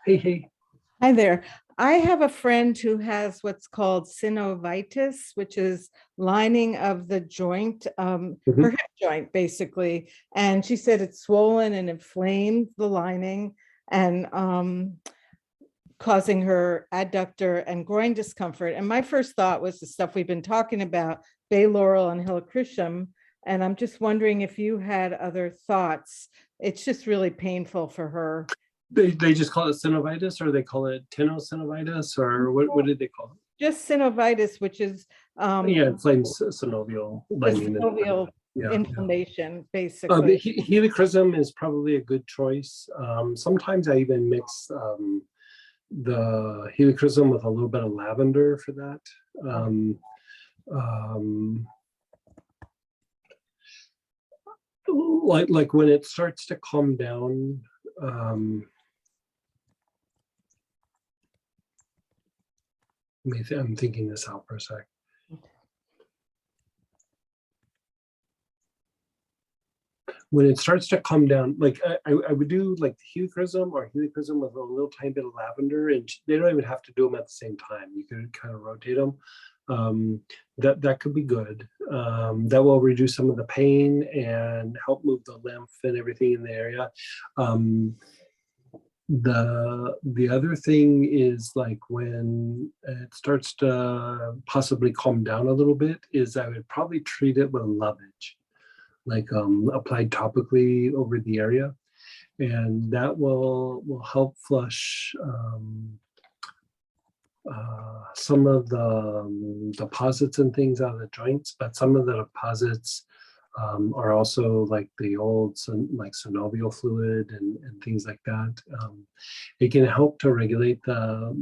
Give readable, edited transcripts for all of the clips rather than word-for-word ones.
Hey. Hi there. I have a friend who has what's called synovitis, which is lining of the joint, her Mhm. hip joint, basically. And she said it's swollen and inflamed the lining and causing her adductor and groin discomfort. And my first thought was the stuff we've been talking about, bay laurel and helichrysum. And I'm just wondering if you had other thoughts. It's just really painful for her. They just call it synovitis, or they call it tenosynovitis, or what did they call Just synovitis, which is it? Yeah, inflamed synovial the lining. synovial Yeah. inflammation, The basically. helichrysum is probably a good choice. Sometimes I even mix the helichrysum with a little bit of lavender for that. Um, like when it starts to calm down. I'm thinking this out for a sec. When it starts to come down, like I would do like the helichrysum with a little tiny bit of lavender, and they don't even have to do them at the same time. You could kind of rotate them. That could be good. That will reduce some of the pain and help move the lymph and everything in the area. The other thing is, like, when it starts to possibly calm down a little bit, is I would probably treat it with lovage, like applied topically over the area, and that will help flush some of the deposits and things out of the joints. But some of the deposits are also like the old like synovial fluid and things like that. It can help to regulate the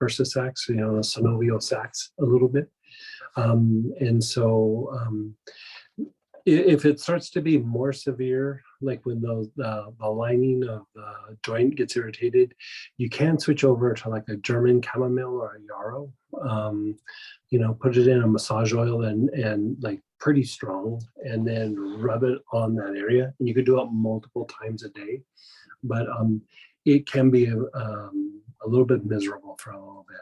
bursa sacs, the synovial sacs a little bit. And so if it starts to be more severe, like when the lining of the joint gets irritated, you can switch over to like a German chamomile or a yarrow. Put it in a massage oil and like pretty strong, and then rub it on that area. And you could do it multiple times a day, but it can be a little bit miserable for a little bit.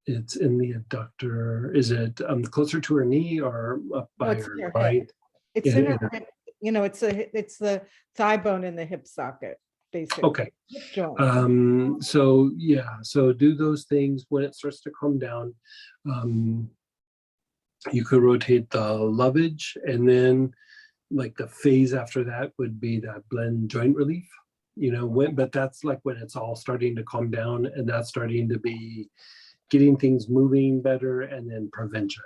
It's in the adductor. Is it closer to her knee or up by It's in her her head. right? It's in her hip, it's the thigh bone in the hip socket, basically. Okay. Joint. So do those things. When it starts to calm down, you could rotate the lovage, and then like the phase after that would be that blend joint relief. But that's like when it's all starting to calm down, and that's starting to be getting things moving better, and then prevention,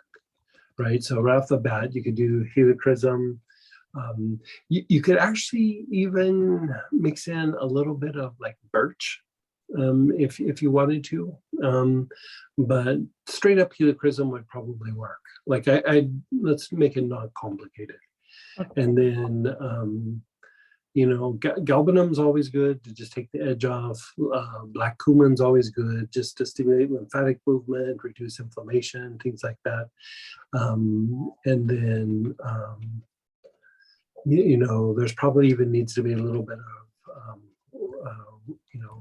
right? So right off the bat, you could do helichrysum. You could actually even mix in a little bit of like birch, if you wanted to, but straight up helichrysum would probably work. Like let's make it not complicated. Okay. And then galbanum's always good to just take the edge off. Black cumin's always good just to stimulate lymphatic movement, reduce inflammation, things like that. And then there's probably even needs to be a little bit of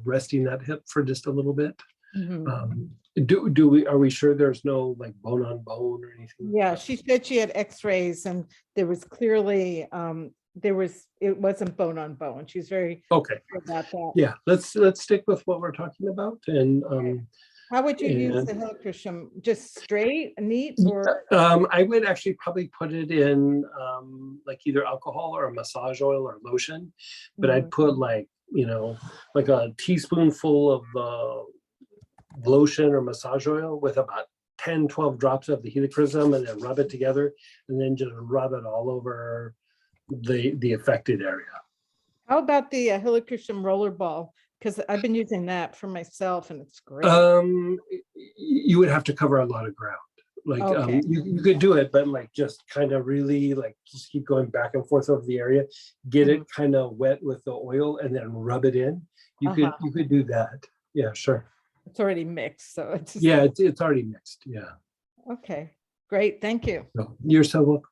resting that hip for just a little bit. Are we sure there's no like bone on bone or anything? Yeah, she said she had x-rays and there was clearly it wasn't bone on bone. She's very okay about that. Yeah, let's stick with what we're talking about. And how would you use the helichrysum? Just straight, neat, or I would actually probably put it in like either alcohol or a massage oil or lotion, but I'd put like a teaspoonful of lotion or massage oil with about 10-12 drops of the helichrysum, and then rub it together, and then just rub it all over the affected area. How about the helichrysum roller ball? Because I've been using that for myself and it's great. You would have to cover a lot of ground. Like okay. You could do it, but like just kind of really like just keep going back and forth over the area, get it kind of wet with the oil, and then rub it in. You could do that. Yeah, sure. It's already mixed, so it's already mixed. Yeah. Okay, great. Thank you. You're so welcome.